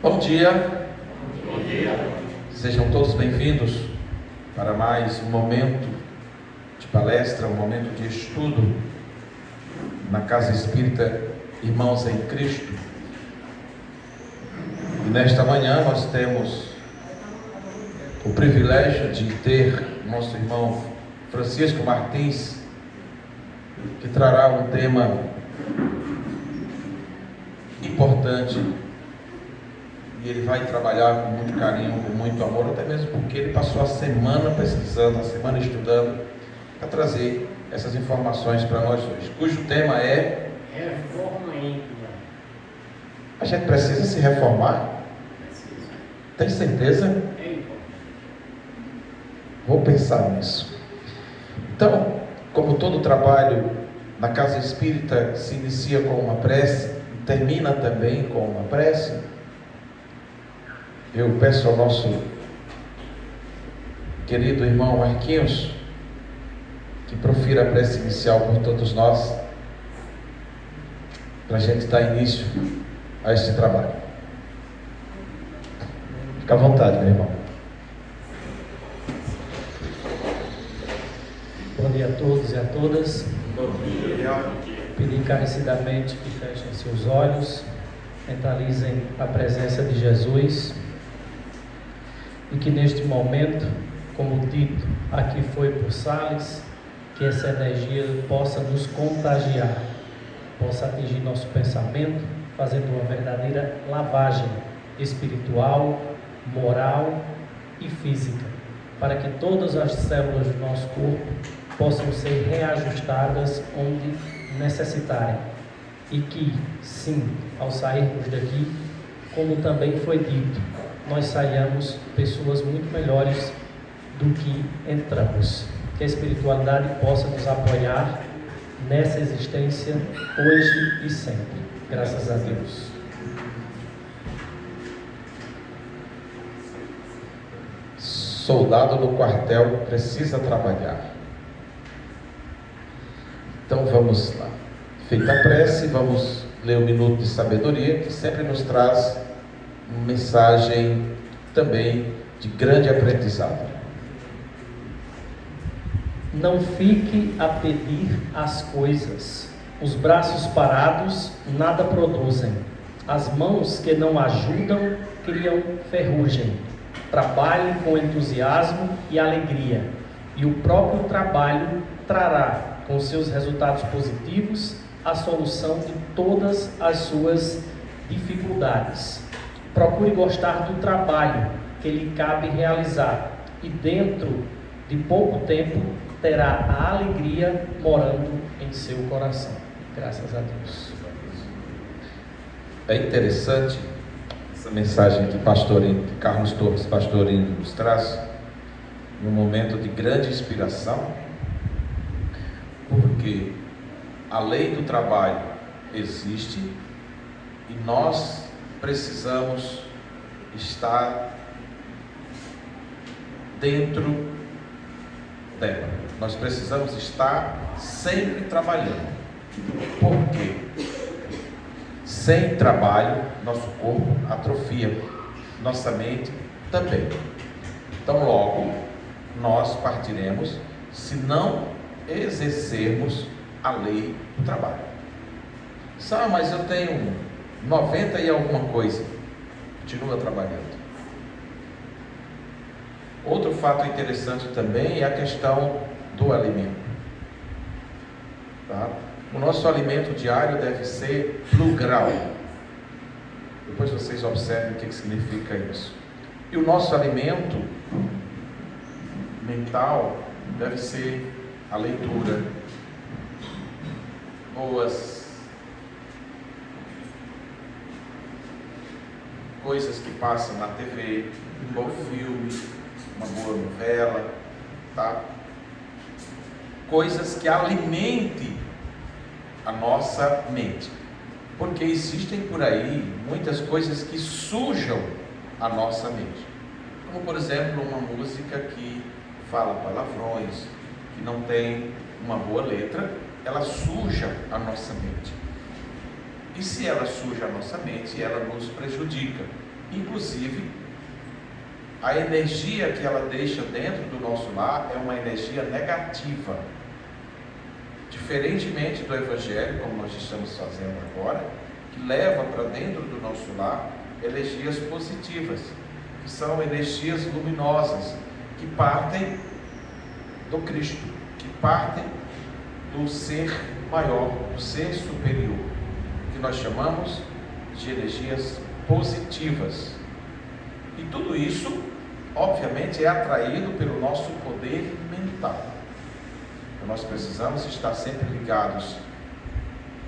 Bom dia. Bom dia. Sejam todos bem-vindos para mais um momento de palestra, um momento de estudo na Casa Espírita Irmãos em Cristo. E nesta manhã nós temos o privilégio de ter nosso irmão Francisco Martins, que trará um tema importante. E ele vai trabalhar com muito carinho, com muito amor, até mesmo porque ele passou a semana pesquisando, a semana estudando, para trazer essas informações para nós hoje, cujo tema é Reforma íntima. A gente precisa se reformar? Precisa. Tem certeza? É importante. Vou pensar nisso. Então, como todo trabalho na Casa Espírita se inicia com uma prece, termina também com uma prece, eu peço ao nosso querido irmão Marquinhos que profira a prece inicial por todos nós, para a gente dar início a este trabalho. Fica à vontade, meu irmão. Bom dia a todos e a todas. Bom dia. Pedir encarecidamente que fechem seus olhos, mentalizem a presença de Jesus e que neste momento, como dito aqui foi por Salles, que essa energia possa nos contagiar, possa atingir nosso pensamento, fazendo uma verdadeira lavagem espiritual, moral e física, para que todas as células do nosso corpo possam ser reajustadas onde necessitarem, e que, sim, ao sairmos daqui, como também foi dito, nós saiamos pessoas muito melhores do que entramos. Que a espiritualidade possa nos apoiar nessa existência hoje e sempre. Graças a Deus. Soldado no quartel precisa trabalhar. Então vamos lá. Feita a prece, vamos ler o Minuto de Sabedoria, que sempre nos traz uma mensagem também de grande aprendizado. Não fique a pedir as coisas. Os braços parados nada produzem. As mãos que não ajudam criam ferrugem. Trabalhe com entusiasmo e alegria, e o próprio trabalho trará, com seus resultados positivos, a solução de todas as suas dificuldades. Procure gostar do trabalho que lhe cabe realizar, e dentro de pouco tempo terá a alegria morando em seu coração. Graças a Deus. É interessante essa mensagem que Carlos Torres Pastorino nos traz, num momento de grande inspiração, porque a lei do trabalho existe e nós precisamos estar dentro dela. Nós precisamos estar sempre trabalhando. Por quê? Sem trabalho, nosso corpo atrofia, nossa mente também. Então, logo, nós partiremos se não exercermos a lei do trabalho. Mas eu tenho 90 e alguma coisa. Continua trabalhando. Outro fato interessante também é a questão do alimento. Tá? O nosso alimento diário deve ser plural. Depois vocês observem o que significa isso. E o nosso alimento mental deve ser a leitura, boas coisas que passam na TV, um bom filme, uma boa novela, tá? Coisas que alimentem a nossa mente, porque existem por aí muitas coisas que sujam a nossa mente, como por exemplo uma música que fala palavrões, que não tem uma boa letra, ela suja a nossa mente. E se ela suja a nossa mente, ela nos prejudica. Inclusive, a energia que ela deixa dentro do nosso lar é uma energia negativa. Diferentemente do Evangelho, como nós estamos fazendo agora, que leva para dentro do nosso lar energias positivas, que são energias luminosas, que partem do Cristo, que partem do ser maior, do ser superior, que nós chamamos de energias positivas. E tudo isso, obviamente, é atraído pelo nosso poder mental. Nós precisamos estar sempre ligados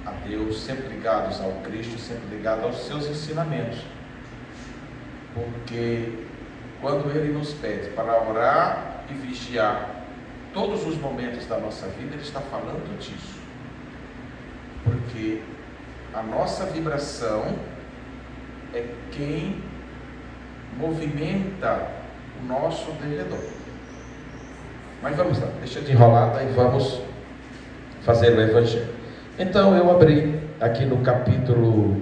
a Deus, sempre ligados ao Cristo, sempre ligados aos seus ensinamentos. Porque quando Ele nos pede para orar e vigiar todos os momentos da nossa vida, Ele está falando disso. Porque a nossa vibração é quem movimenta o nosso derredor. Mas vamos lá, deixa de enrolar e vamos fazer o Evangelho. Então eu abri aqui no capítulo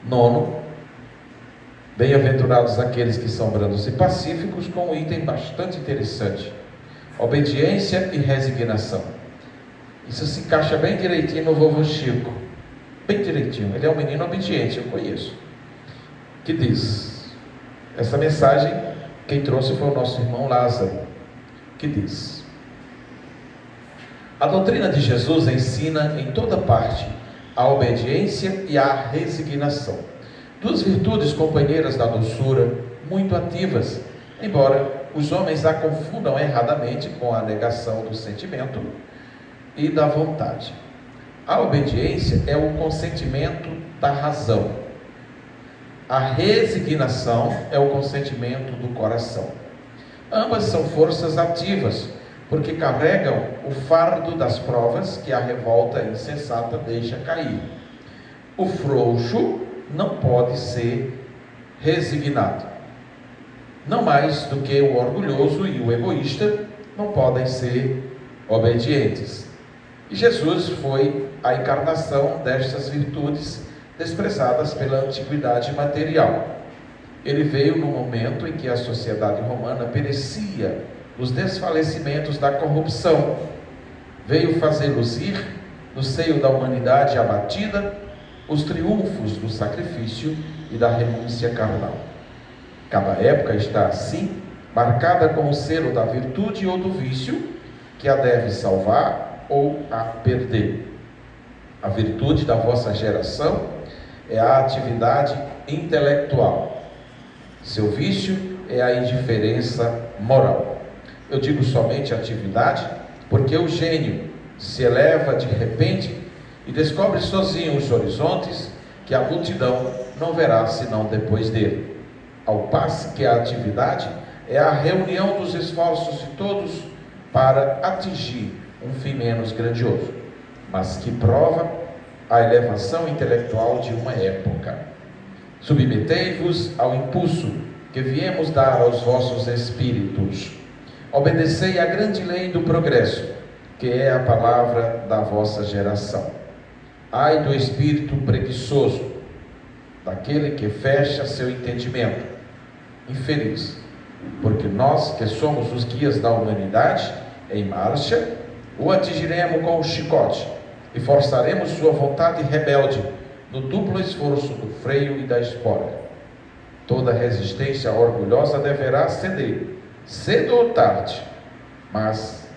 9, bem-aventurados aqueles que são brandos e pacíficos, com um item bastante interessante: obediência e resignação. Isso se encaixa bem direitinho no vovô Chico, bem direitinho. Ele é um menino obediente, eu conheço. Que diz, essa mensagem quem trouxe foi o nosso irmão Lázaro, que diz: a doutrina de Jesus ensina em toda parte a obediência e a resignação, duas virtudes companheiras da doçura, muito ativas, embora os homens a confundam erradamente com a negação do sentimento e da vontade. A obediência é o consentimento da razão, a resignação é o consentimento do coração. Ambas são forças ativas, porque carregam o fardo das provas que a revolta insensata deixa cair. O frouxo não pode ser resignado, não mais do que o orgulhoso e o egoísta não podem ser obedientes. E Jesus foi a encarnação destas virtudes desprezadas pela antiguidade material. Ele veio no momento em que a sociedade romana perecia nos desfalecimentos da corrupção. Veio fazer luzir, no seio da humanidade abatida, os triunfos do sacrifício e da renúncia carnal. Cada época está assim, marcada com o selo da virtude ou do vício, que a deve salvar ou a perder. A virtude da vossa geração é a atividade intelectual. Seu vício é a indiferença moral. Eu digo somente atividade, porque o gênio se eleva de repente e descobre sozinho os horizontes que a multidão não verá senão depois dele. Ao passo que a atividade é a reunião dos esforços de todos para atingir um fim menos grandioso, mas que prova a elevação intelectual de uma época. Submetei-vos ao impulso que viemos dar aos vossos espíritos. Obedecei à grande lei do progresso, que é a palavra da vossa geração. Ai do espírito preguiçoso, daquele que fecha seu entendimento. Infeliz, porque nós que somos os guias da humanidade, em marcha, o atingiremos com o chicote e forçaremos sua vontade rebelde no duplo esforço do freio e da espora. Toda resistência orgulhosa deverá ceder, cedo ou tarde, mas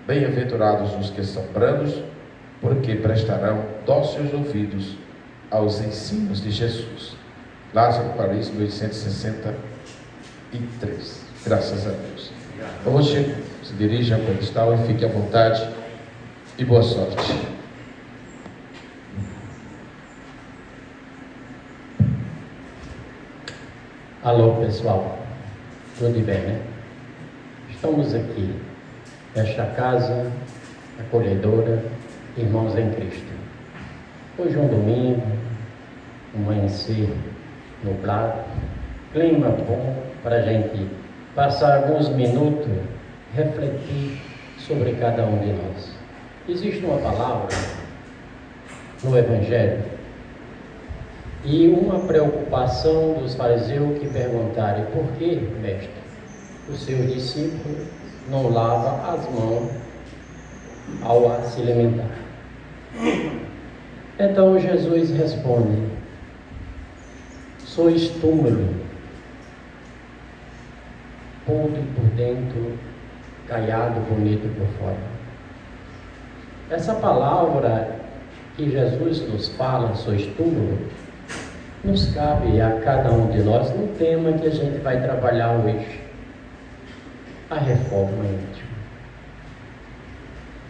bem-aventurados os que são brandos, porque prestarão dóceis ouvidos aos ensinos de Jesus. Lázaro, Paris, 1863. Graças a Deus. Hoje se dirija ao pedestal e fique à vontade e boa sorte. Alô pessoal, tudo bem, né? Estamos aqui nesta casa acolhedora, irmãos em Cristo. Hoje é um domingo, um amanhecer nublado, clima bom para a gente passar alguns minutos, refletir sobre cada um de nós. Existe uma palavra no Evangelho, E uma preocupação dos fariseus que perguntaram: por que, mestre, os seus discípulos não lavam as mãos ao se alimentar? Então Jesus responde: sois túmulo, podre por dentro, caiado bonito por fora. Essa palavra que Jesus nos fala, sois túmulo, nos cabe a cada um de nós no tema que a gente vai trabalhar hoje, a reforma íntima.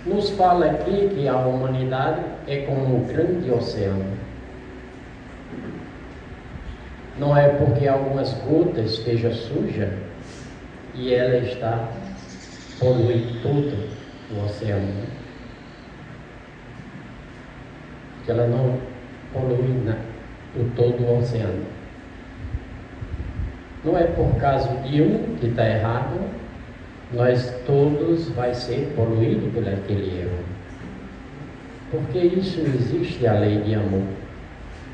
Nos fala aqui que a humanidade é como um grande oceano. Não é porque algumas gotas estejam sujas e ela está poluindo todo o oceano. Que ela não polui todo o oceano. Não é por causa de um que está errado, nós todos vai ser poluídos por aquele erro. Porque isso existe a lei de amor,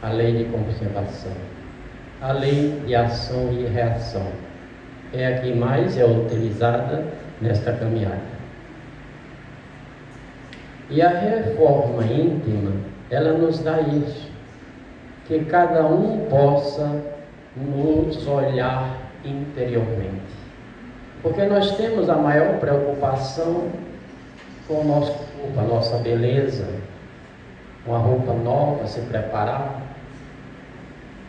a lei de conservação, a lei de ação e reação. É a que mais é utilizada nesta caminhada. E a reforma íntima, ela nos dá isso, que cada um possa nos olhar interiormente. Porque nós temos a maior preocupação com o nosso corpo, a nossa beleza, uma roupa nova, se preparar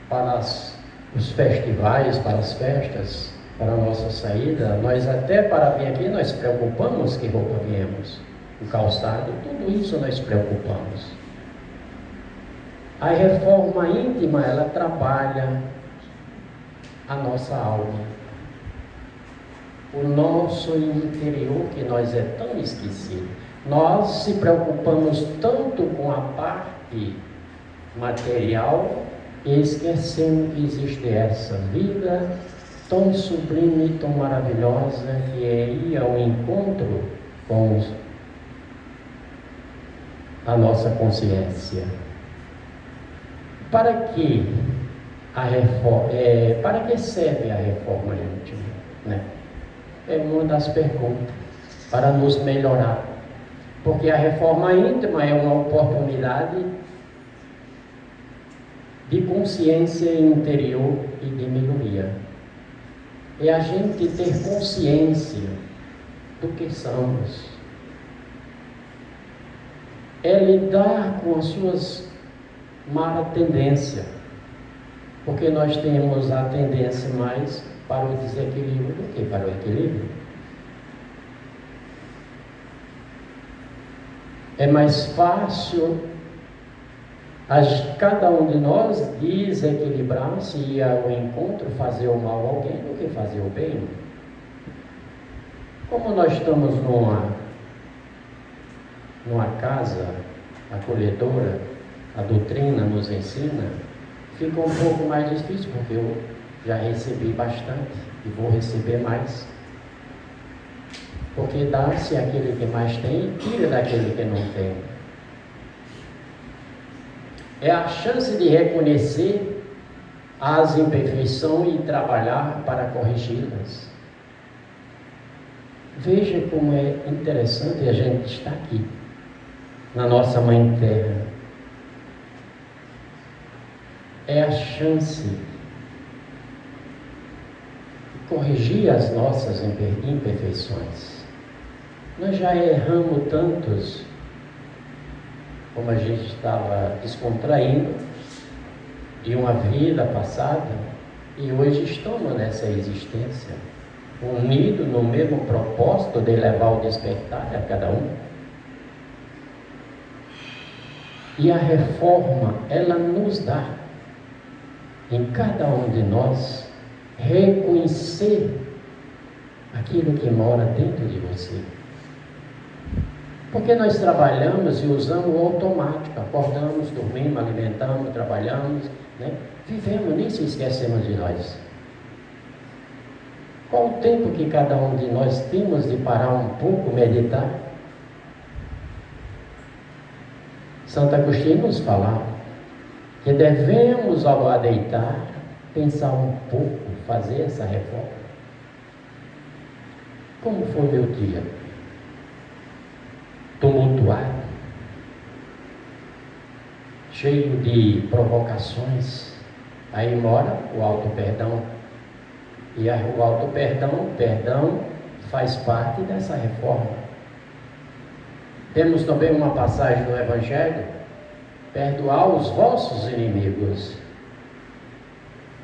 para os festivais, para as festas, para a nossa saída. Nós até para vir aqui, nós preocupamos que roupa viemos, o calçado, tudo isso nós preocupamos. A reforma íntima, ela trabalha a nossa alma, o nosso interior, que nós é tão esquecido. Nós se preocupamos tanto com a parte material e esquecemos que existe essa vida tão sublime, tão maravilhosa, que é ir ao encontro com a nossa consciência. Para que para que serve a reforma íntima, né? É uma das perguntas, para nos melhorar. Porque a reforma íntima é uma oportunidade de consciência interior e de melhoria. É a gente ter consciência do que somos. É lidar com as suas más tendências. Porque nós temos a tendência mais para o desequilíbrio do que para o equilíbrio. É mais fácil cada um de nós desequilibrar-se e ir ao encontro, fazer o mal a alguém, do que fazer o bem. Como nós estamos numa casa acolhedora, a doutrina nos ensina, fica um pouco mais difícil, porque eu já recebi bastante e vou receber mais. Porque dá-se aquele que mais tem e tira daquele que não tem. É a chance de reconhecer as imperfeições e trabalhar para corrigi-las. Veja como é interessante a gente estar aqui, na nossa Mãe Terra. É a chance de corrigir as nossas imperfeições. Nós já erramos tantos, como a gente estava descontraindo de uma vida passada, e hoje estamos nessa existência, unidos no mesmo propósito de levar o despertar a cada um. E a reforma, ela nos dá, em cada um de nós, reconhecer aquilo que mora dentro de você. Porque nós trabalhamos e usamos o automático, acordamos, dormimos, alimentamos, trabalhamos, né? Vivemos, nem se esquecemos de nós. Qual o tempo que cada um de nós temos de parar um pouco, meditar? Santo Agostinho nos fala que devemos, ao adeitar, pensar um pouco, fazer essa reforma. Como foi meu dia? Tumultuado, cheio de provocações. Aí mora o auto-perdão. E o auto-perdão faz parte dessa reforma. Temos também uma passagem no Evangelho: perdoar os vossos inimigos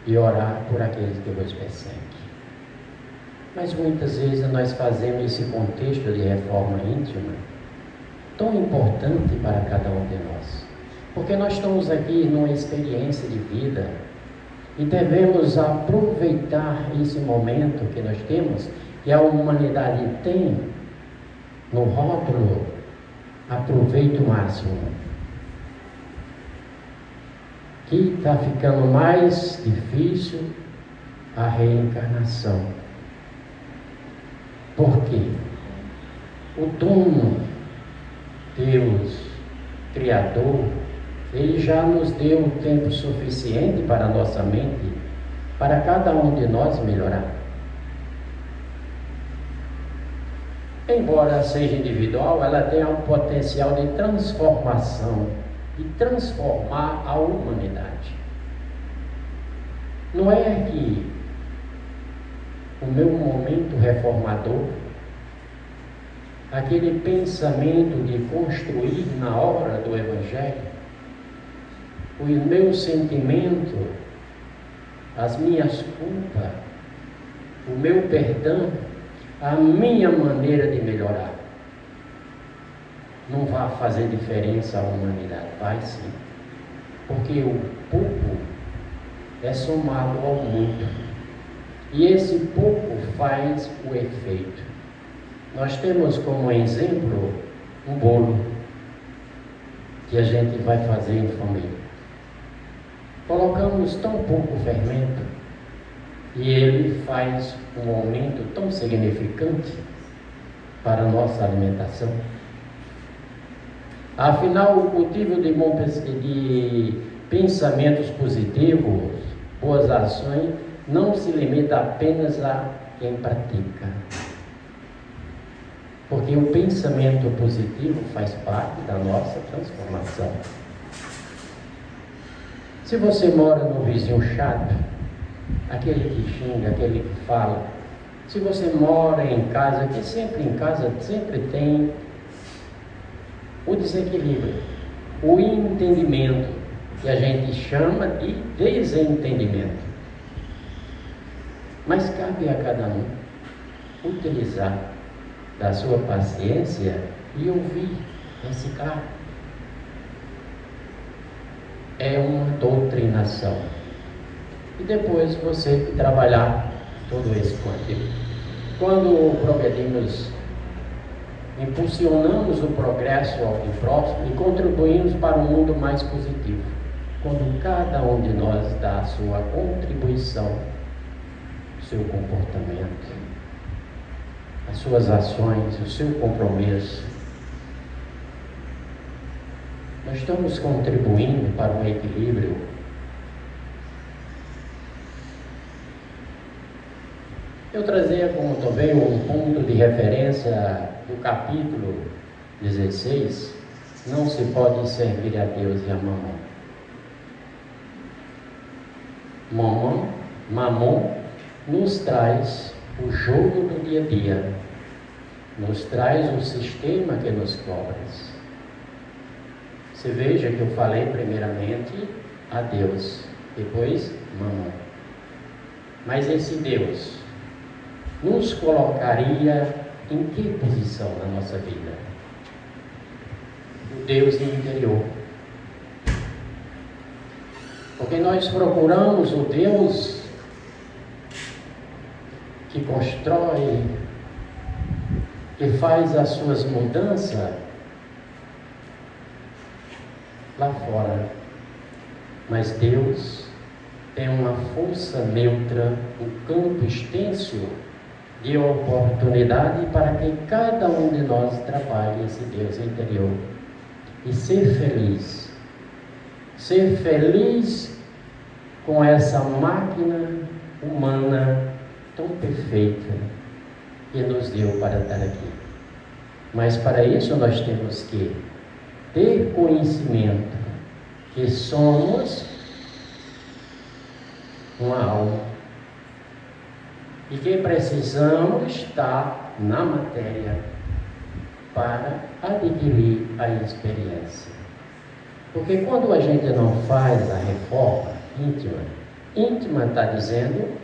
e orar por aqueles que vos perseguem. Mas muitas vezes nós fazemos esse contexto de reforma íntima tão importante para cada um de nós, porque nós estamos aqui numa experiência de vida e devemos aproveitar esse momento que nós temos, que a humanidade tem no rótulo aproveito o máximo, que está ficando mais difícil a reencarnação. Por quê? O dono, Deus, Criador, Ele já nos deu tempo suficiente para a nossa mente, para cada um de nós melhorar. Embora seja individual, ela tem um potencial de transformação, de transformar a humanidade. Não é que o meu momento reformador, aquele pensamento de construir na hora do Evangelho, o meu sentimento, as minhas culpas, o meu perdão, a minha maneira de melhorar, não vai fazer diferença à humanidade. Vai sim, porque o pouco é somado ao muito, e esse pouco faz o efeito. Nós temos como exemplo um bolo que a gente vai fazer em família. Colocamos tão pouco fermento e ele faz um aumento tão significante para a nossa alimentação. Afinal, o cultivo de pensamentos positivos, boas ações, não se limita apenas a quem pratica. Porque o pensamento positivo faz parte da nossa transformação. Se você mora num vizinho chato, aquele que xinga, aquele que fala, se você mora em casa, que sempre em casa sempre tem o desequilíbrio, o entendimento, que a gente chama de desentendimento. Mas cabe a cada um utilizar da sua paciência e ouvir, reciclar. É uma doutrinação. E depois você trabalhar todo esse conteúdo. Quando progredimos, impulsionamos o progresso ao próximo e contribuímos para um mundo mais positivo. Quando cada um de nós dá a sua contribuição, o seu comportamento, as suas ações, o seu compromisso, nós estamos contribuindo para um equilíbrio. Eu trazia como também um ponto de referência do capítulo 16, não se pode servir a Deus e a Mamon. Mamon nos traz o jogo do dia a dia, nos traz o sistema que nos cobra. Você veja que eu falei primeiramente a Deus, depois Mamon. Mas esse Deus nos colocaria em que posição na nossa vida? O Deus interior. Porque nós procuramos o Deus que constrói, que faz as suas mudanças lá fora. Mas Deus tem uma força neutra, um campo extenso de oportunidade para que cada um de nós trabalhe esse Deus interior e ser feliz, ser feliz com essa máquina humana tão perfeita que nos deu para estar aqui. Mas para isso nós temos que ter conhecimento que somos uma alma e que precisamos estar na matéria para adquirir a experiência. Porque quando a gente não faz a reforma íntima está dizendo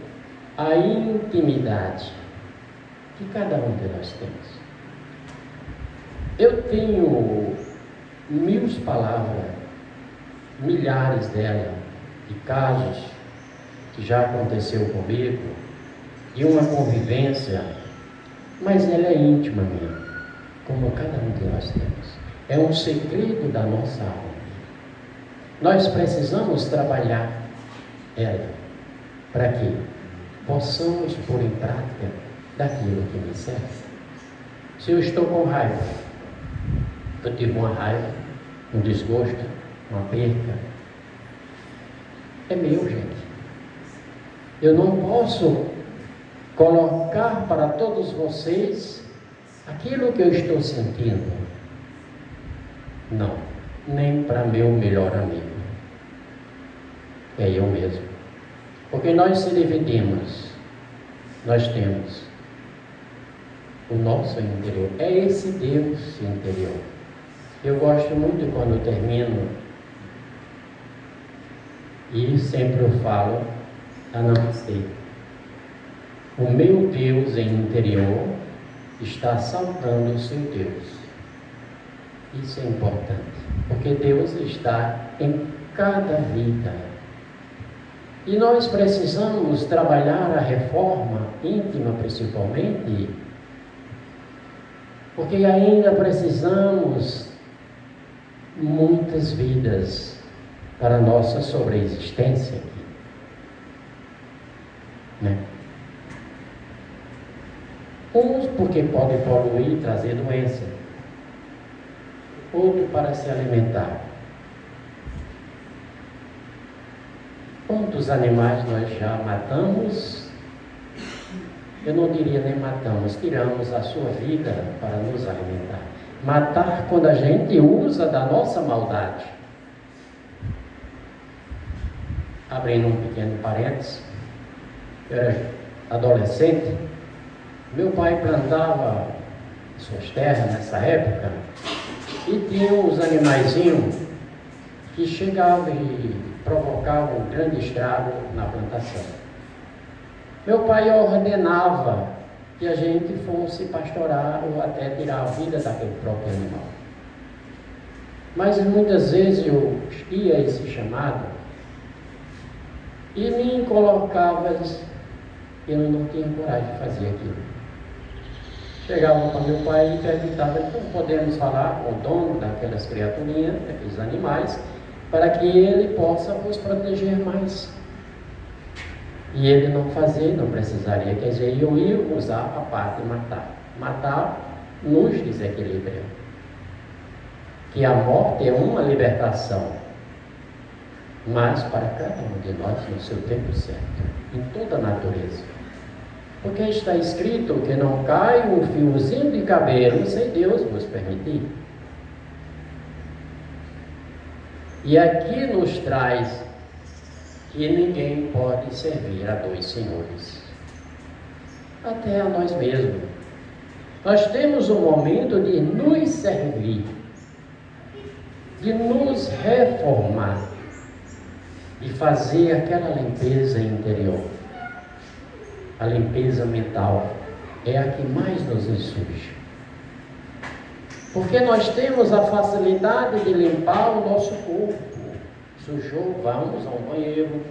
a intimidade que cada um de nós temos. Eu tenho 1000 palavras, milhares delas, de casos que já aconteceu comigo, de uma convivência, mas ela é íntima mesmo, como cada um de nós temos. É um segredo da nossa alma. Nós precisamos trabalhar ela para que possamos pôr em prática daquilo que me serve. Se eu estou com raiva, eu tive uma raiva, um desgosto, uma perca, é meu, gente. Eu não posso colocar para todos vocês aquilo que eu estou sentindo. Não, nem para meu melhor amigo. É eu mesmo. Porque nós se dividimos, nós temos o nosso interior, é esse Deus interior. Eu gosto muito quando termino, e sempre eu falo a Namastê. O meu Deus em interior está saltando o seu Deus. Isso é importante, porque Deus está em cada vida. E nós precisamos trabalhar a reforma íntima, principalmente, porque ainda precisamos muitas vidas para a nossa sobreexistência aqui, né? Uns porque pode poluir e trazer doença, outro para se alimentar. Quantos animais nós já matamos? Eu não diria nem matamos, tiramos a sua vida para nos alimentar. Matar quando a gente usa da nossa maldade. Abrindo um pequeno parênteses, eu era adolescente, meu pai plantava suas terras nessa época e tinha uns animaizinhos que chegavam e provocavam um grande estrago na plantação. Meu pai ordenava que a gente fosse pastorar ou até tirar a vida daquele próprio animal. Mas muitas vezes eu ia esse chamado e me colocava, eu não tinha coragem de fazer aquilo. Chegava para meu pai e perguntava como podemos falar com o dono daquelas criaturinhas, daqueles animais, para que ele possa nos proteger mais. E ele não fazia, não precisaria, quer dizer, eu ia usar a parte de matar. Matar nos desequilibra. Que a morte é uma libertação, mas para cada um de nós no seu tempo certo, em toda a natureza. Porque está escrito que não cai um fiozinho de cabelo sem Deus nos permitir. E aqui nos traz que ninguém pode servir a dois senhores, até a nós mesmos. Nós temos um momento de nos servir, de nos reformar, de fazer aquela limpeza interior. A limpeza mental é a que mais nos insurge. Porque nós temos a facilidade de limpar o nosso corpo. Sujou, vamos ao banheiro,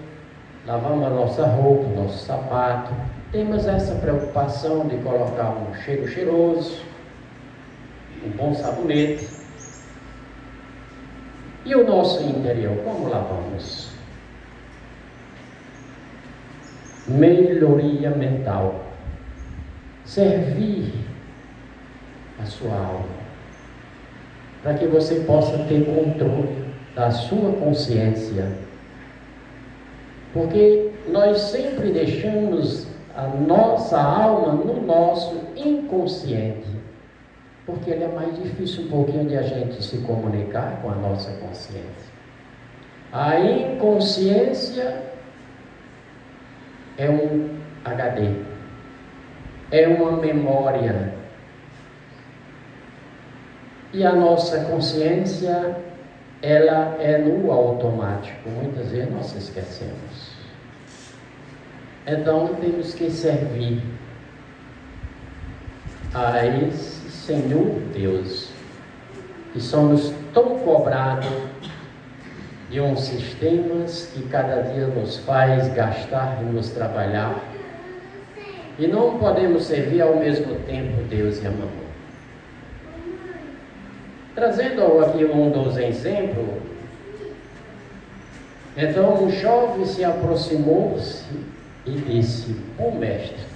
lavamos a nossa roupa, o nosso sapato. Temos essa preocupação de colocar um cheiro cheiroso, um bom sabonete. E o nosso interior, como lavamos? Melhoria mental. Servir a sua alma, para que você possa ter controle da sua consciência. Porque nós sempre deixamos a nossa alma no nosso inconsciente. Porque ele é mais difícil um pouquinho de a gente se comunicar com a nossa consciência. A inconsciência é um HD, é uma memória. E a nossa consciência, ela é no automático. Muitas vezes nós esquecemos. Então temos que servir a esse Senhor Deus, que somos tão cobrados de uns sistemas que cada dia nos faz gastar e nos trabalhar, e não podemos servir ao mesmo tempo Deus e a mamãe. Trazendo aqui um dos exemplos, então um jovem se aproximou-se e disse: bom mestre,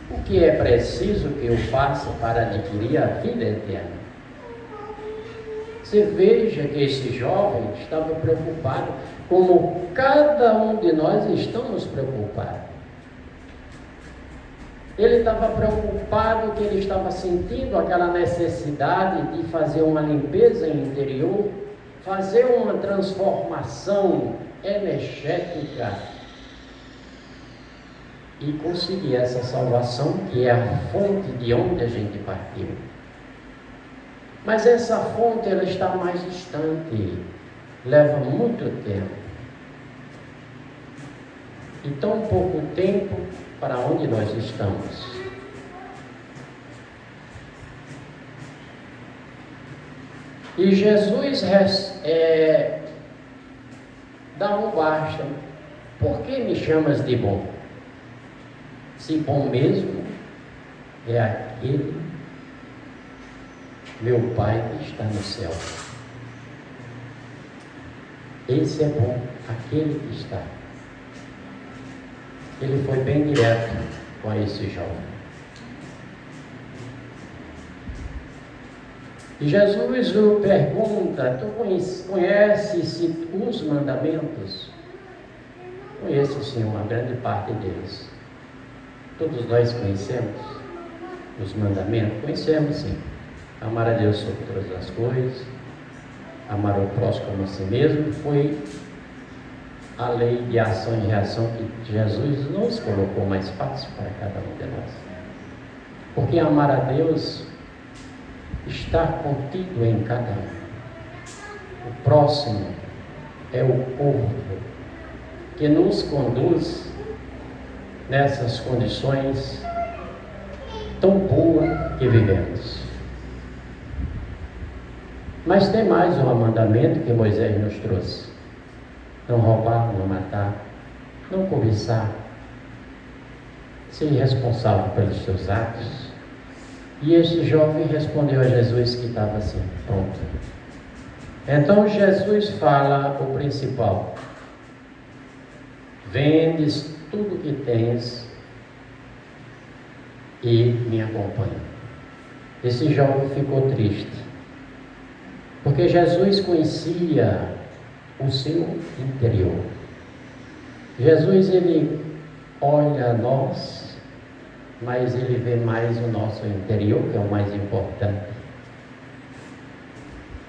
o que é preciso que eu faça para adquirir a vida eterna? Você veja que esse jovem estava preocupado, como cada um de nós estamos preocupados. Ele estava preocupado que ele estava sentindo aquela necessidade de fazer uma limpeza interior, fazer uma transformação energética e conseguir essa salvação, que é a fonte de onde a gente partiu. Mas essa fonte, ela está mais distante, leva muito tempo. E tão pouco tempo para onde nós estamos. E Jesus dá um basta. Por que me chamas de bom? Se bom mesmo é aquele meu Pai que está no céu. Esse é bom, aquele que está. Ele foi bem direto com esse jovem. E Jesus o pergunta: tu conheces os mandamentos? Conheço sim, uma grande parte deles. Todos nós conhecemos os mandamentos? Conhecemos sim. Amar a Deus sobre todas as coisas, amar o próximo como a si mesmo, foi a lei de ação e reação que Jesus nos colocou mais fácil para cada um de nós. Porque amar a Deus está contido em cada um. O próximo é o corpo que nos conduz nessas condições tão boas que vivemos. Mas tem mais um mandamento que Moisés nos trouxe: não roubar, não matar, não cobiçar, ser responsável pelos seus atos. E esse jovem respondeu a Jesus que estava assim, pronto. Então Jesus fala o principal: vendes tudo que tens e me acompanha. Esse jovem ficou triste, porque Jesus conhecia o seu interior. Jesus, ele olha a nós, mas ele vê mais o nosso interior, que é o mais importante.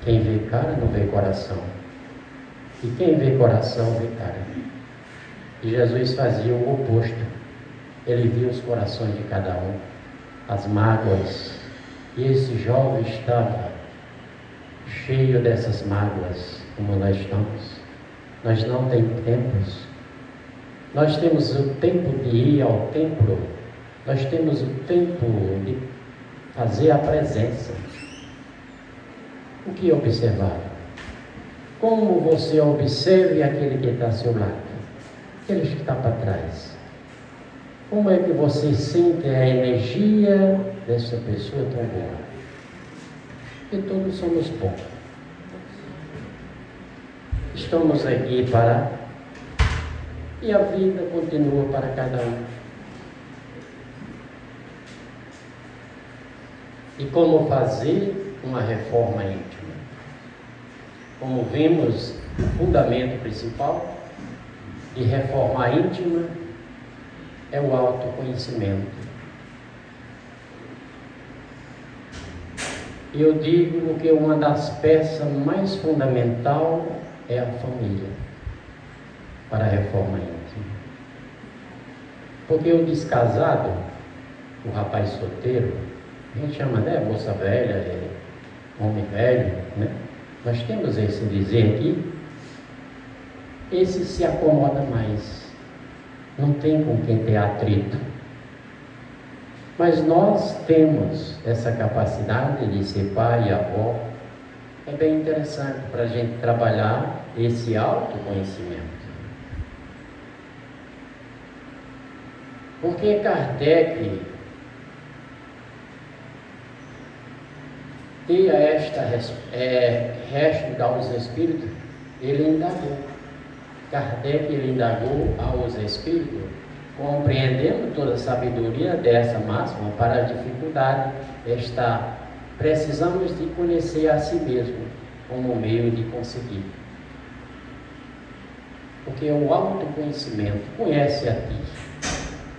Quem vê cara não vê coração, e quem vê coração vê cara. E Jesus fazia o oposto. Ele via os corações de cada um, as mágoas, e esse jovem estava cheio dessas mágoas, como nós estamos. Nós não temos tempos. Nós temos o tempo de ir ao templo. Nós temos o tempo de fazer a presença. O que observar? Como você observe aquele que está ao seu lado, aquele que está para trás. Como é que você sente a energia dessa pessoa tão boa? Porque todos somos bons. Estamos aqui para... E a vida continua para cada um. E como fazer uma reforma íntima? como vimos, o fundamento principal de reforma íntima é o autoconhecimento. Eu digo que uma das peças mais fundamentais é a família para a reforma íntima. Porque o descasado, o rapaz solteiro, a gente chama, né, moça velha, homem velho, né? Nós temos esse dizer aqui. Esse se acomoda mais, não tem com quem ter atrito. Mas nós temos essa capacidade de ser pai e avó. É bem interessante para a gente trabalhar esse autoconhecimento. Porque Kardec tinha resto aos espíritos, ele indagou. Kardec indagou aos espíritos, compreendendo toda a sabedoria dessa máxima para a dificuldade está precisamos de conhecer a si mesmo como meio de conseguir. Porque o autoconhecimento conhece a ti,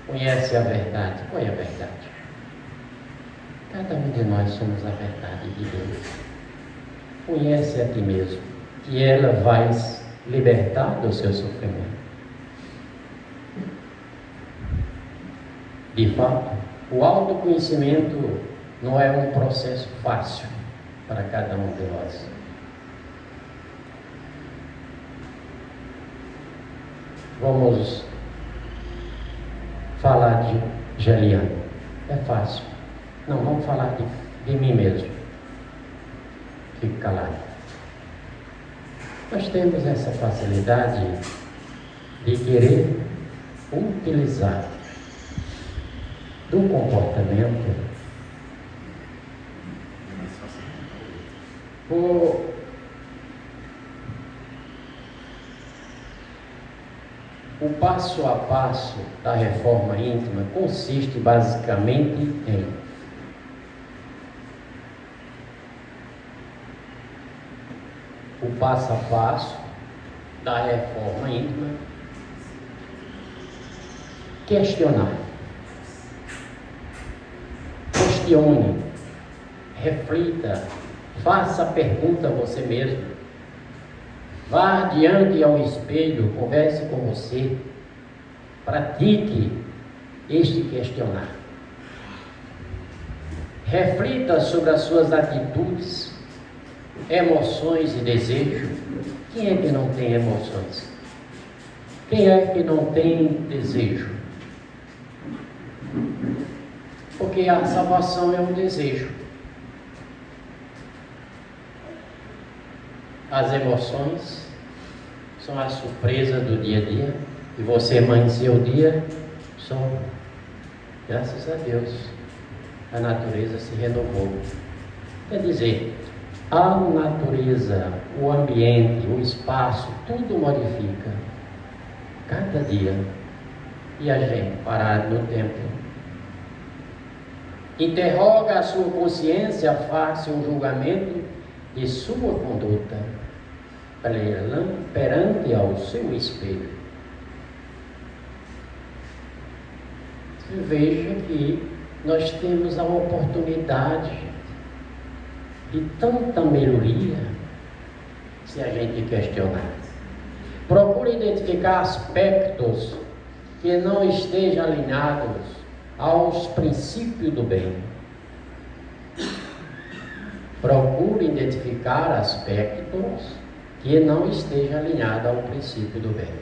conhece a verdade. Qual é a verdade? Cada um de nós somos a verdade de Deus. Conhece a ti mesmo, que ela vai libertar do seu sofrimento. De fato, o autoconhecimento não é um processo fácil para cada um de nós. Vamos falar de Geliane. É fácil. Não, vamos falar de mim mesmo. Fico calado. Nós temos essa facilidade de querer utilizar do comportamento o passo a passo da reforma íntima consiste basicamente em o passo a passo da reforma íntima questionar, questione, reflita, faça a pergunta a você mesmo. Vá diante ao espelho, converse com você, pratique este questionar. Reflita sobre as suas atitudes, emoções e desejos. Quem é que não tem emoções? Quem é que não tem desejo? Porque a salvação é um desejo. As emoções são a surpresa do dia a dia. E você amanheceu o dia, só graças a Deus a natureza se renovou. Quer dizer, a natureza, o ambiente, o espaço, tudo modifica cada dia. E a gente parado no tempo interroga a sua consciência, faça um julgamento de sua conduta perante ao seu espelho. Veja que nós temos a oportunidade de tanta melhoria se a gente questionar. Procure identificar aspectos que não estejam alinhados aos princípios do bem. Procure identificar aspectos que não estejam alinhados ao princípio do bem.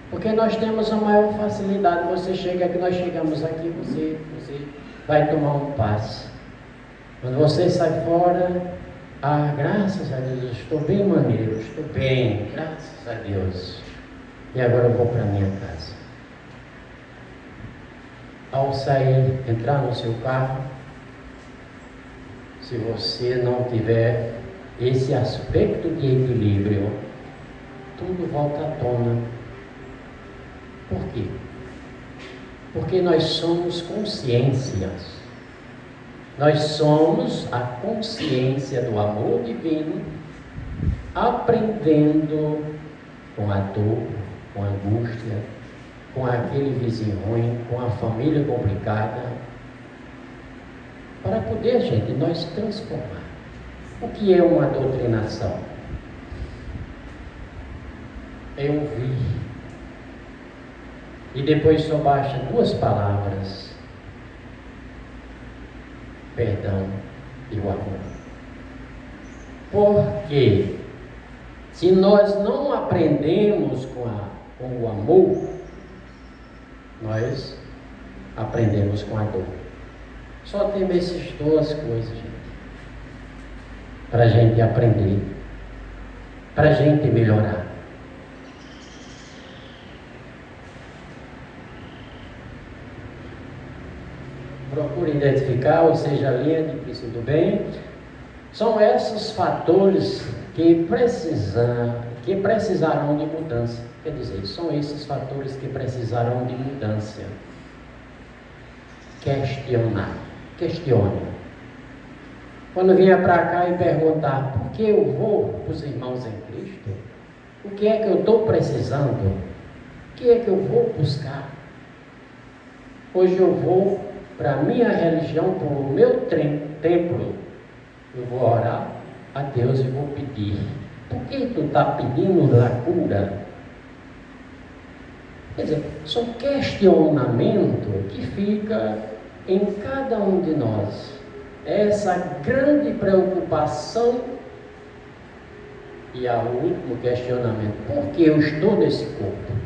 Porque nós temos a maior facilidade. Você chega aqui, nós chegamos aqui, você vai tomar um passe. Quando você sai fora, graças a Deus, estou bem maneiro, estou bem, graças a Deus. E agora eu vou para minha casa. Ao sair, entrar no seu carro, se você não tiver esse aspecto de equilíbrio, tudo volta à tona. Por quê? Porque nós somos consciências. Nós somos a consciência do amor divino aprendendo com a dor, com a angústia, com aquele vizinho ruim, com a família complicada, para poder, gente, nós transformar. O que é uma doutrinação? É ouvir. E depois só basta 2 palavras: perdão e o amor. Porque se nós não aprendemos com o amor, nós aprendemos com a dor. Só temos essas 2 coisas, gente, para a gente aprender, para a gente melhorar. Procure identificar, ou seja, a linha de Cristo do bem. São esses fatores que precisarão de mudança. Quer dizer, são esses fatores que precisarão de mudança. Questione. Quando vier para cá e perguntar por que eu vou para os irmãos em Cristo, o que é que eu estou precisando, o que é que eu vou buscar. Hoje eu vou para a minha religião, para o meu templo, eu vou orar a Deus e vou pedir. Por que tu está pedindo a cura? Quer dizer, são questionamento que fica em cada um de nós. Essa grande preocupação. E o último questionamento: por que eu estou nesse corpo?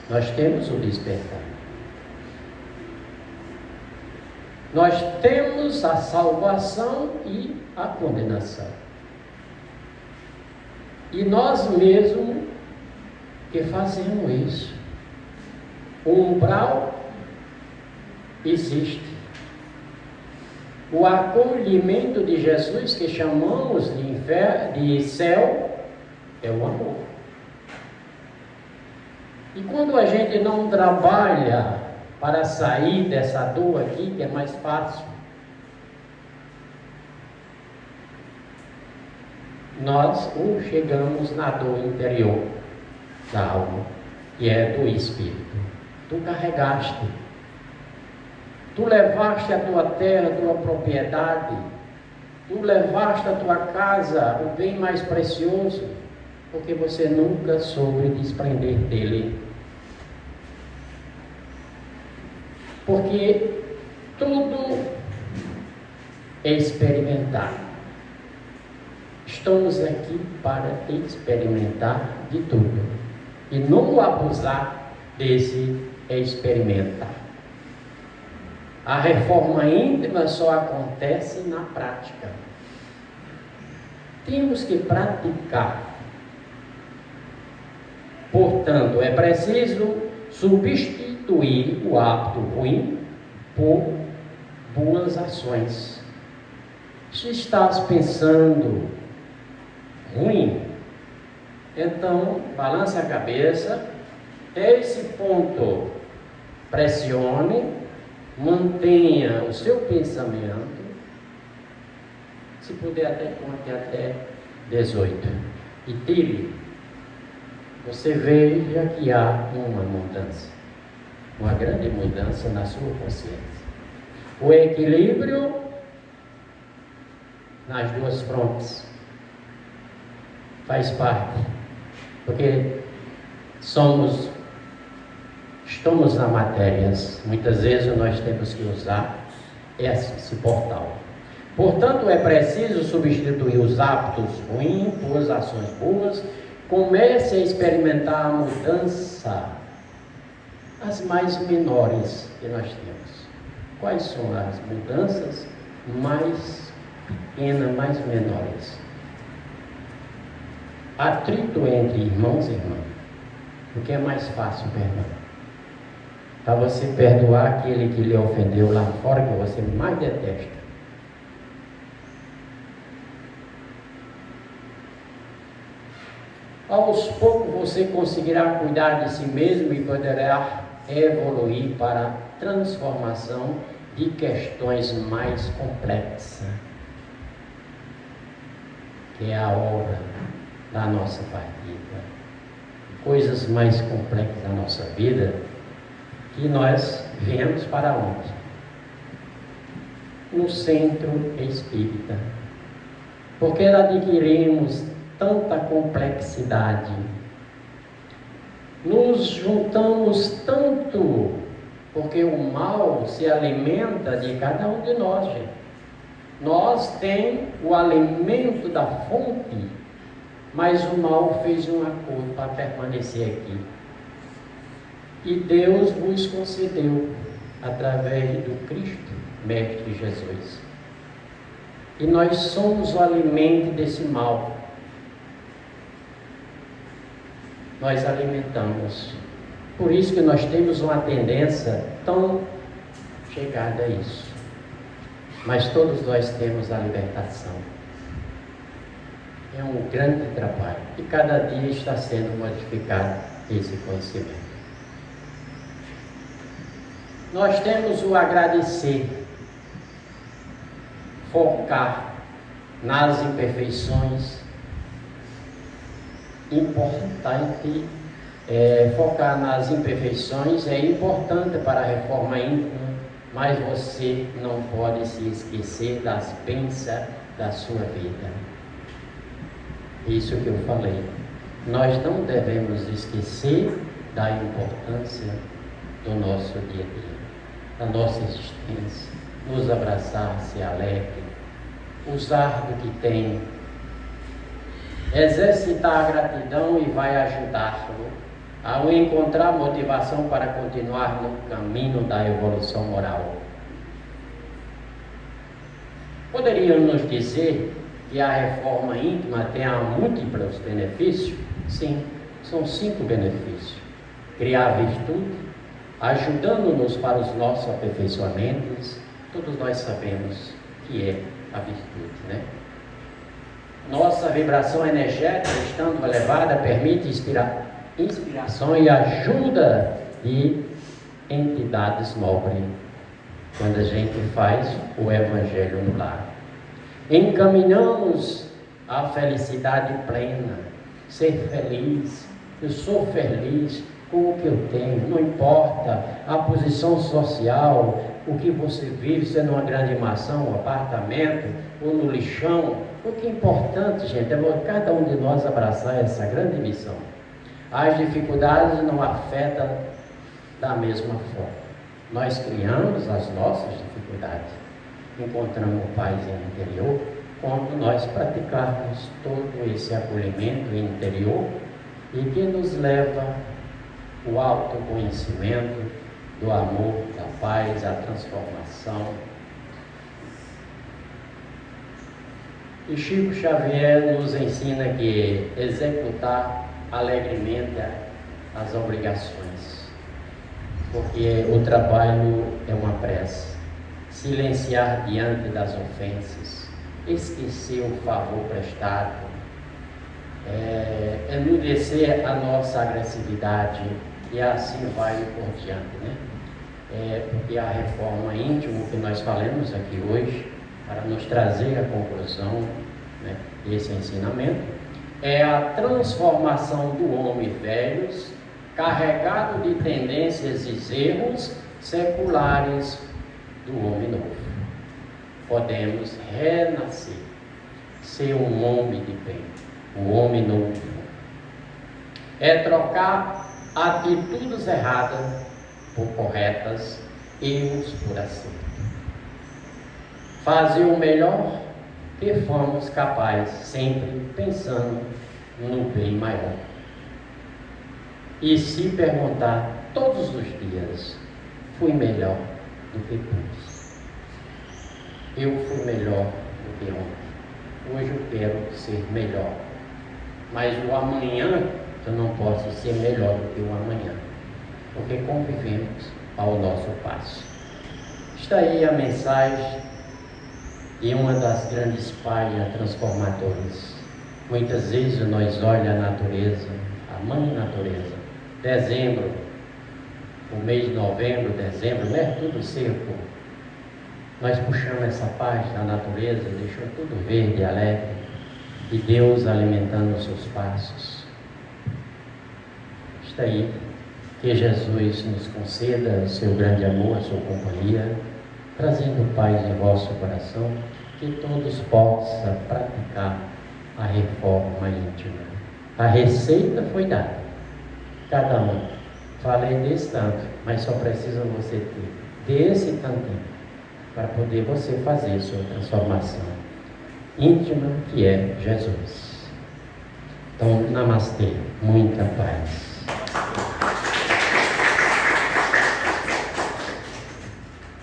Nós temos o despertar. Nós temos a salvação e a condenação. E nós mesmos que fazemos isso. O umbral existe. O acolhimento de Jesus, que chamamos de céu, é o amor. E quando a gente não trabalha para sair dessa dor aqui, que é mais fácil, nós chegamos na dor interior da alma, que é do espírito. Tu carregaste, tu levaste a tua terra, a tua propriedade, tu levaste a tua casa, o bem mais precioso, porque você nunca soube desprender dele. Porque tudo é experimentar. Estamos aqui para experimentar de tudo e não abusar desse experimentar. A reforma íntima só acontece na prática. Temos que praticar. Portanto, é preciso substituir o hábito ruim por boas ações. Se estás pensando ruim, então balance a cabeça, até esse ponto pressione, mantenha o seu pensamento, se puder até 18, e tire. Você veja que há uma mudança, uma grande mudança na sua consciência. O equilíbrio nas 2 frontes faz parte, porque estamos na matéria, muitas vezes nós temos que usar esse portal. Portanto, é preciso substituir os hábitos ruins por ações boas. Comece a experimentar a mudança, as mais menores que nós temos. Quais são as mudanças mais pequenas, mais menores? Atrito entre irmãos e irmãs. O que é mais fácil perdoar? Para você perdoar aquele que lhe ofendeu lá fora, que você mais detesta. Aos poucos você conseguirá cuidar de si mesmo e poderá evoluir para a transformação de questões mais complexas. que é a hora da nossa partida. Coisas mais complexas da nossa vida, que nós viemos para onde? No centro espírita. Porque adquirimos tanta complexidade, nos juntamos tanto, porque o mal se alimenta de cada um de nós, gente. Nós temos o alimento da fonte, mas o mal fez um acordo para permanecer aqui. E Deus vos concedeu, através do Cristo, Mestre Jesus. E nós somos o alimento desse mal. Nós alimentamos. Por isso que nós temos uma tendência tão chegada a isso. Mas todos nós temos a libertação. É um grande trabalho. E cada dia está sendo modificado esse conhecimento. Nós temos o agradecer, focar nas imperfeições. Importante, focar nas imperfeições é importante para a reforma íntima, mas você não pode se esquecer das bênçãos da sua vida. Isso que eu falei. Nós não devemos esquecer da importância do nosso dia a dia, da nossa existência, nos abraçar, ser alegre, usar do que tem, exercitar a gratidão e vai ajudar-lo ao encontrar motivação para continuar no caminho da evolução moral. Poderíamos nos dizer que a reforma íntima tem múltiplos benefícios? Sim, são 5 benefícios. Criar virtude, ajudando-nos para os nossos aperfeiçoamentos. Todos nós sabemos que é a virtude, né? Nossa vibração energética, estando elevada, permite inspiração e ajuda de entidades nobres, quando a gente faz o Evangelho no lar. Encaminhamos a felicidade plena, ser feliz. Eu sou feliz com o que eu tenho, não importa a posição social, o que você vive, se é numa grande mansão, um apartamento ou no lixão. O que é importante, gente, é cada um de nós abraçar essa grande missão. As dificuldades não afetam da mesma forma. Nós criamos as nossas dificuldades, encontramos paz interior quando nós praticarmos todo esse acolhimento interior e que nos leva o autoconhecimento do amor, da paz, a transformação. E Chico Xavier nos ensina que executar alegremente as obrigações, porque o trabalho é uma prece. Silenciar diante das ofensas, esquecer o favor prestado, enudecer a nossa agressividade, e assim vai por diante, né? Porque a reforma íntima que nós falamos aqui hoje, para nos trazer a conclusão, né, desse ensinamento, é a transformação do homem velho, carregado de tendências e erros seculares, do homem novo. Podemos renascer, ser um homem de bem, um homem novo. É trocar atitudes erradas por corretas, erros por acerto. Fazer o melhor que fomos capazes, sempre pensando no bem maior. E se perguntar todos os dias, fui melhor do que pude. Eu fui melhor do que ontem. Hoje eu quero ser melhor. Mas o amanhã eu não posso ser melhor do que o amanhã, porque convivemos ao nosso passo. Está aí a mensagem de uma das grandes páginas transformadoras. Muitas vezes nós olhamos a natureza, a mãe natureza. Dezembro, o mês de novembro, dezembro, não é tudo seco. Nós puxamos essa parte da natureza, deixou tudo verde, alegre. e Deus alimentando os seus passos. Está aí, que Jesus nos conceda seu grande amor, a sua companhia, trazendo paz em vosso coração, que todos possam praticar a reforma íntima. A receita foi dada, cada um. Falei desse tanto, mas só precisa você ter desse tantinho para poder você fazer sua transformação íntima, que é Jesus. Então, namastê, muita paz.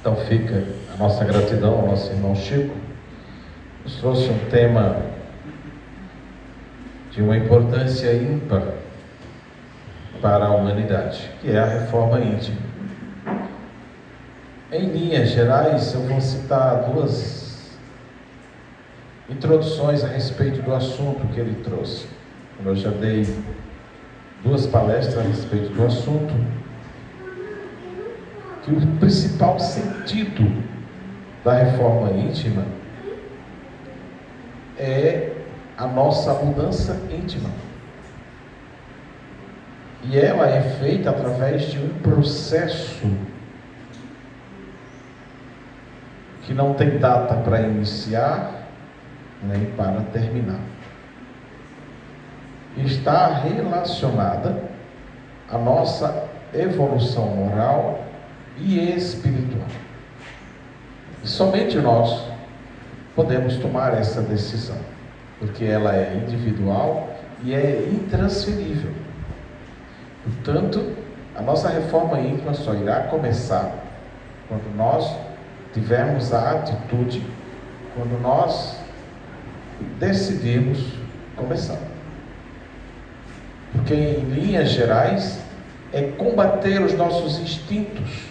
Então fica a nossa gratidão ao nosso irmão Chico. Nos trouxe um tema de uma importância ímpar para a humanidade, que é a reforma íntima. Em linhas gerais, eu vou citar duas introduções a respeito do assunto que ele trouxe. Eu já dei duas palestras a respeito do assunto, que o principal sentido da reforma íntima é a nossa mudança íntima. E ela é feita através de um processo que não tem data para iniciar nem para terminar. Está relacionada à nossa evolução moral e espiritual. E somente nós podemos tomar essa decisão, porque ela é individual e é intransferível. Portanto, a nossa reforma íntima só irá começar quando nós tivermos a atitude, quando nós decidirmos começar. Porque, em linhas gerais, é combater os nossos instintos,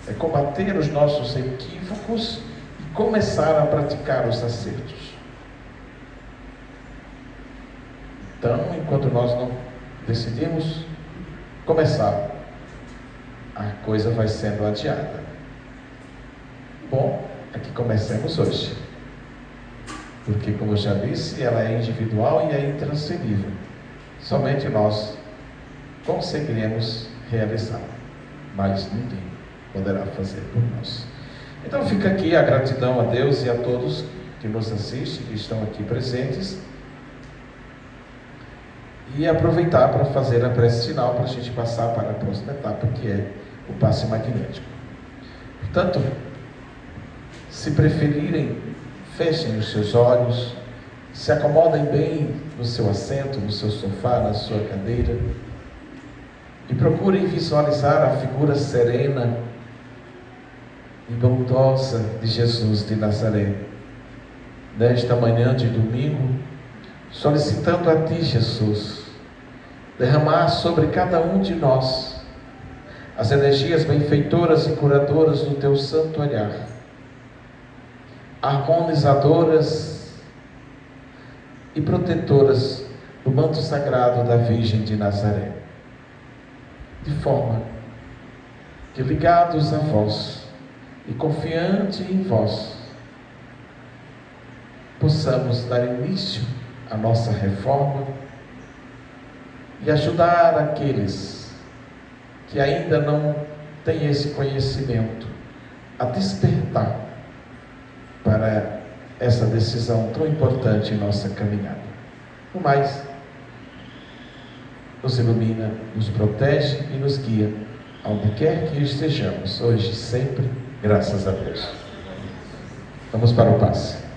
é combater os nossos equívocos e começar a praticar os acertos. Então, enquanto nós não decidimos começar, a coisa vai sendo adiada. Bom, é que comecemos hoje, porque, como eu já disse, ela é individual e é intransferível. Somente nós conseguiremos realizá-la, mas ninguém poderá fazer por nós. Então fica aqui a gratidão a Deus e a todos que nos assistem, que estão aqui presentes, e aproveitar para fazer a prece final, para a gente passar para a próxima etapa, que é o passe magnético. Portanto, se preferirem, fechem os seus olhos, se acomodem bem no seu assento, no seu sofá, na sua cadeira, e procurem visualizar a figura serena e bondosa de Jesus de Nazaré, nesta manhã de domingo, solicitando a Ti, Jesus, derramar sobre cada um de nós as energias benfeitoras e curadoras do Teu santo olhar, harmonizadoras e protetoras do manto sagrado da Virgem de Nazaré, de forma que, ligados a vós e confiante em vós, possamos dar início à nossa reforma e ajudar aqueles que ainda não têm esse conhecimento a despertar para essa decisão tão importante em nossa caminhada. No mais, nos ilumina, nos protege e nos guia aonde quer que estejamos, hoje e sempre, graças a Deus. Vamos para o passe.